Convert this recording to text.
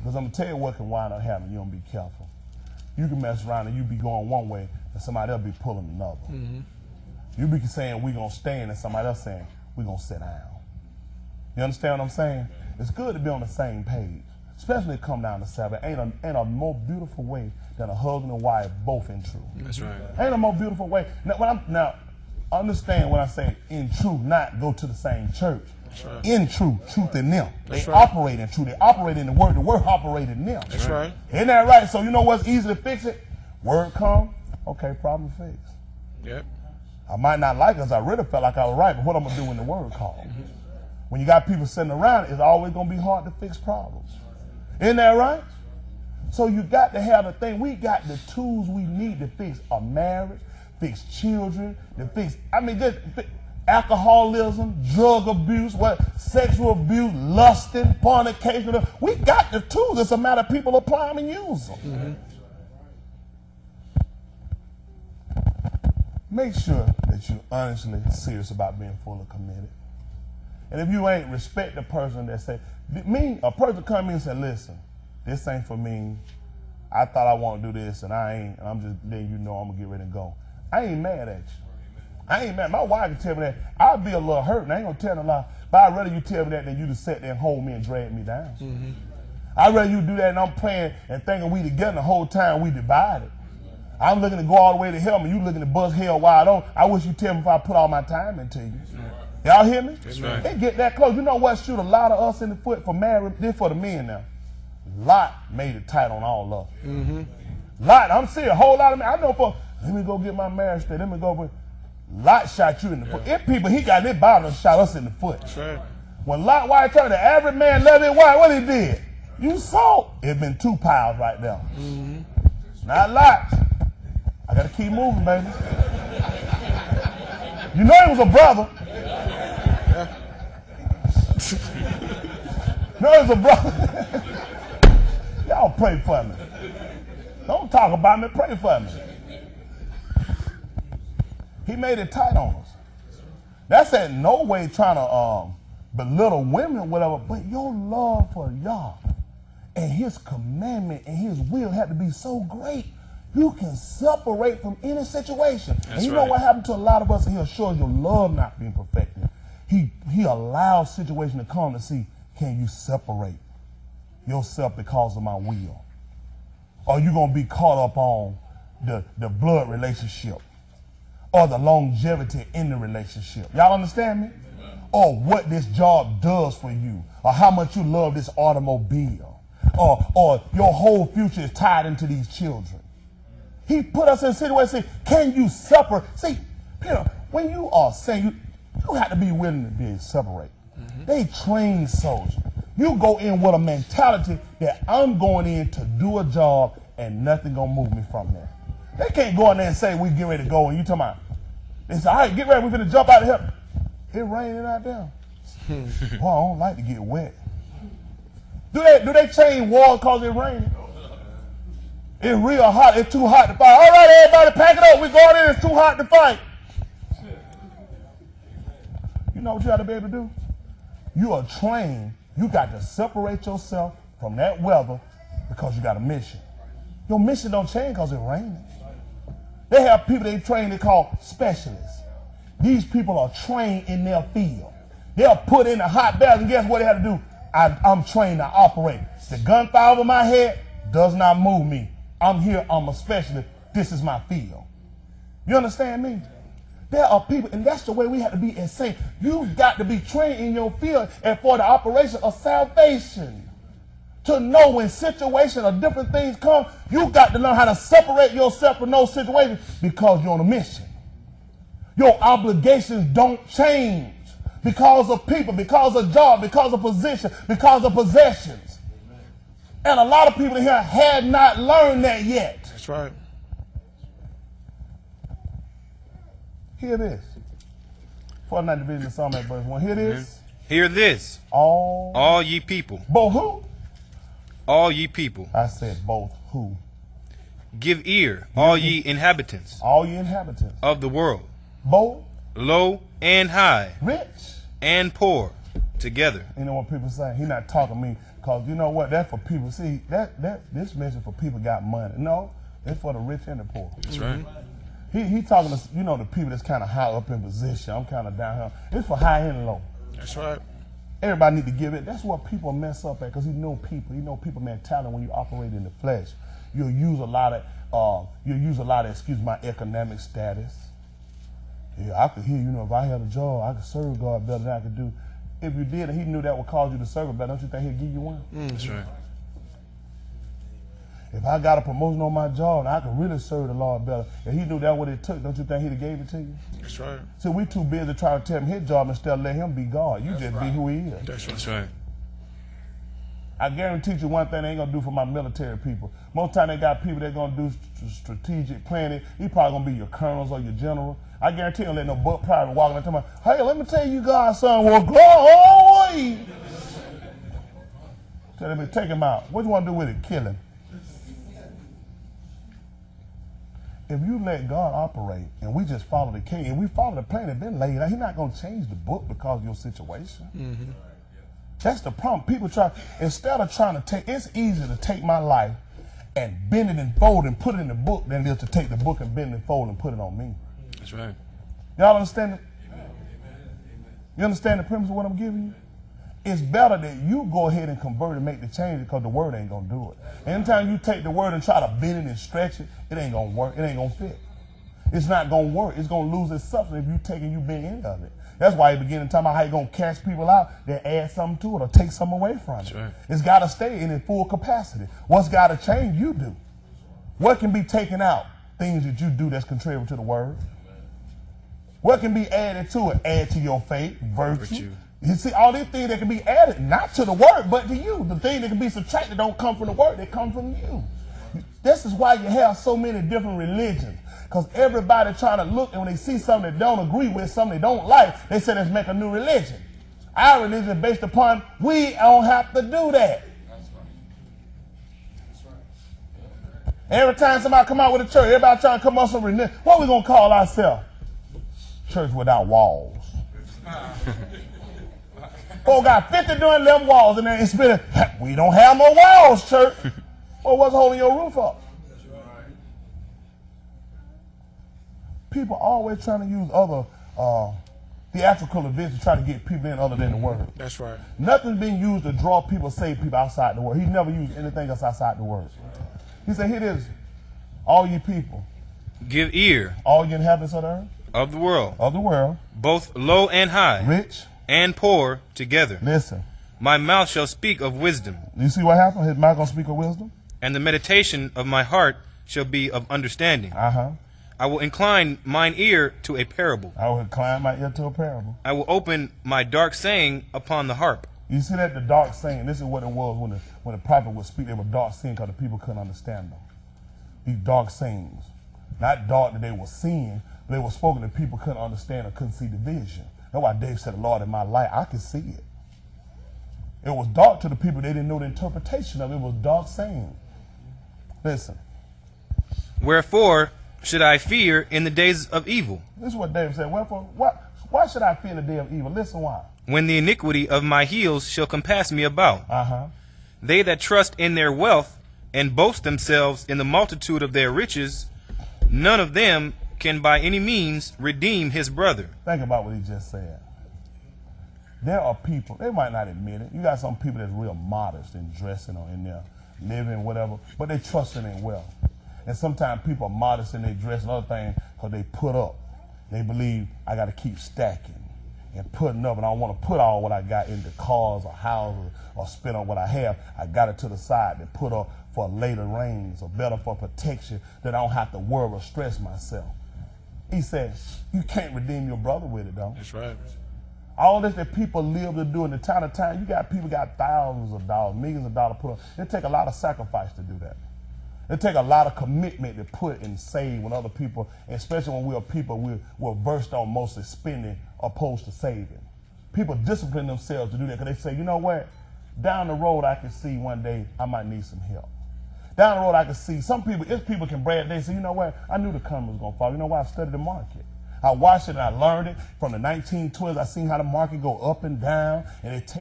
Because I'm going to tell you what can wind up happening. You don't be careful. You can mess around and you be going one way and somebody else be pulling another. You be saying we're going to stand and somebody else saying we're going to sit down. You understand what I'm saying? It's good to be on the same page, especially when it come down to Sabbath. Ain't a more beautiful way than a husband and wife both in truth. That's right. Ain't a more beautiful way. Now, understand when I say in truth, not go to the same church. Right. In truth in them. That's they right. operate in truth. They operate in the word operates in them. That's right. Isn't that right? So you know what's easy to fix it? Word come, okay, problem fixed. Yep. I might not like it because I really felt like I was right, but what I'm going to do when the word call? When you got people sitting around, it's always going to be hard to fix problems. Isn't that right? So you got to have the thing. We got the tools we need to fix a marriage, fix children, to fix, just alcoholism, drug abuse, sexual abuse, lusting, fornication. We got the tools. It's a matter of people apply them and use them. Make sure that you're honestly serious about being fully committed. And if you ain't, respect the person that say, a person come in and say, listen, this ain't for me. I thought I want to do this and I ain't. I'm just letting you know I'm going to get ready to go. I ain't mad at you. I ain't mad. My wife can tell me that. I'll be a little hurt and I ain't going to tell a lie. But I'd rather you tell me that than you to sit there and hold me and drag me down. I'd rather you do that and I'm playing and thinking we together the whole time we divided. I'm looking to go all the way to hell and you looking to bust hell wide on. I wish you tell me if I put all my time into you. Y'all hear me? That's right. They get that close. You know what shoot a lot of us in the foot for marriage? This for the men now. Lot made it tight on all of us. Lot, I'm serious, a whole lot of men. I know for, let me go get my marriage straight. Let me go with, Lot shot you in the foot. If people, he got this Bible and shot us in the foot. That's right. When Lot wife turned, the average man left his wife, what he did? You saw it been 2 piles right there. Not Lot. I gotta keep moving, baby. You know he was a brother. No, he was a brother. Y'all pray for me. Don't talk about me, pray for me. He made it tight on us. That's in no way trying to belittle women or whatever, but your love for Yah and his commandment and his will had to be so great you can separate from any situation. That's and you right. know what happened to a lot of us, and he'll show your love not being perfected. He allows situations to come to see, can you separate yourself because of my will? Or you going to be caught up on the blood relationship or the longevity in the relationship. Y'all understand me? Or what this job does for you, or how much you love this automobile, or your whole future is tied into these children. He put us in a situation, can you separate? See, when you are saying, you have to be willing to be separate. They train soldiers. You go in with a mentality that I'm going in to do a job and nothing gonna move me from there. They can't go in there and say we get ready to go and you talking about, they say, all right, get ready, we're gonna jump out of here. It raining out there. Boy, I don't like to get wet. Do they change water because it's raining? It's real hot, it's too hot to fight. All right, everybody, pack it up, we're going in, it's too hot to fight. You know what you got to be able to do? You are trained, you got to separate yourself from that weather because you got a mission. Your mission don't change because it's raining. They have people they train, they call specialists. These people are trained in their field. They'll put in a hot bath and guess what they have to do? I'm trained to operate. The gunfire over my head does not move me. I'm here, I'm a specialist. This is my field. You understand me? There are people, and that's the way we have to be insane. You've got to be trained in your field and for the operation of salvation. To know when situations or different things come, you got to learn how to separate yourself from those situations because you're on a mission. Your obligations don't change because of people, because of job, because of position, because of possessions. And a lot of people in here have not learned that yet. That's right. Hear this. 49th division of Psalm 8 verse 1. Hear this. Hear this, all ye people. Both who? All ye people. I said both who? Give ear, all ye inhabitants All ye inhabitants. of the world, Both, low and high, rich. and poor, together. You know what people say? He not talking to me Because you know what? That's for people. See, this message for people got money. No, it's for the rich and the poor. That's right. He talking to, you know, the people that's kind of high up in position. I'm kind of down here. It's for high and low. That's right. Everybody need to give it. That's what people mess up at, because he know people. He know people mentality. When you operate in the flesh, you'll use a lot of excuse my economic status. Yeah, I could hear, you know, if I had a job, I could serve God better than I could do. If you did, and he knew that would cause you to serve him better, don't you think he'd give you one? That's right. If I got a promotion on my job and I could really serve the Lord better, and he knew that what it took, don't you think he'd have gave it to you? That's right. So we too busy trying to tell him his job instead of let him be God. You just be who he is. That's right. I guarantee you one thing they ain't gonna do for my military people. Most time they got people that gonna do strategic planning. He probably gonna be your colonels or your general. I guarantee you don't let no buck private walking up to me. Hey, let me tell you guys something. Well, glory. So they take him out. What do you want to do with it? Kill him. If you let God operate and we just follow the king and we follow the plan that's been laid out, he's not going to change the book because of your situation. That's the problem. People try, instead of trying to take, it's easier to take my life and bend it and fold and put it in the book than it is to take the book and bend it and fold and put it on me. That's right. Y'all understand it? You understand the premise of what I'm giving you? It's better that you go ahead and convert and make the change, because the word ain't gonna do it. Anytime you take the word and try to bend it and stretch it, it ain't gonna work. It ain't gonna fit. It's not gonna work. It's gonna lose its substance if you take and you bend any of it. That's why he began to talk about how you gonna catch people out, then add something to it or take something away from it. That's right. It's gotta stay in its full capacity. What's gotta change, you do. What can be taken out? Things that you do that's contrary to the word. What can be added to it? Add to your faith, virtue. You see, all these things that can be added, not to the word, but to you. The thing that can be subtracted don't come from the word, they come from you. This is why you have so many different religions. Because everybody trying to look, and when they see something they don't agree with, something they don't like, they say, let's make a new religion. Our religion is based upon, we don't have to do that. Every time somebody come out with a church, everybody trying to come up with some religion. What we going to call ourselves? Church without walls. Oh, got 50 doing them walls, and then it's been, we don't have no walls, church. Well, what's holding your roof up? People always trying to use other theatrical events to try to get people in other than the word. That's right. Nothing's being used to draw people, save people outside the word. He never used anything else outside the word. He said, here it is, all you people. Give ear. All you inhabitants of the earth. Of the world. Of the world. Both low and high. Rich. And poor together. Listen. My mouth shall speak of wisdom. You see what happened? His mouth gonna speak of wisdom? And the meditation of my heart shall be of understanding. I will incline mine ear to a parable. I will incline my ear to a parable. I will open my dark saying upon the harp. You see that? The dark saying, this is what it was when the prophet would speak. They were dark saying because the people couldn't understand them. These dark sayings. Not dark that they were seeing, but they were spoken that people couldn't understand or couldn't see the vision. That's why David said, Lord, in my life, I can see it. It was dark to the people. They didn't know the interpretation of it. It was dark saying. Listen. Wherefore should I fear in the days of evil? This is what David said. Wherefore, why should I fear in the day of evil? Listen why. When the iniquity of my heels shall compass me about. They that trust in their wealth and boast themselves in the multitude of their riches, none of them can by any means redeem his brother. Think about what he just said. There are people, they might not admit it. You got some people that's real modest in dressing or in their living, whatever, but they trust in their wealth. And sometimes people are modest in their dress and other things because they put up. They believe I got to keep stacking and putting up, and I don't want to put all what I got into cars or houses or spend on what I have. I got it to the side to put up for later rains or better for protection, that I don't have to worry or stress myself. He says, you can't redeem your brother with it, though. That's right. All this that people live to do in the town of time, you got people got thousands of dollars, millions of dollars put up. It take a lot of sacrifice to do that. It take a lot of commitment to put and save when other people, especially when we're people, we're versed on mostly spending opposed to saving. People discipline themselves to do that because they say, you know what? Down the road, I can see one day I might need some help. Down the road, I can see some people, if people can brag, they say, you know what? I knew the economy was going to fall. You know why? I studied the market. I watched it and I learned it from the 1920s. I seen how the market go up and down, and it takes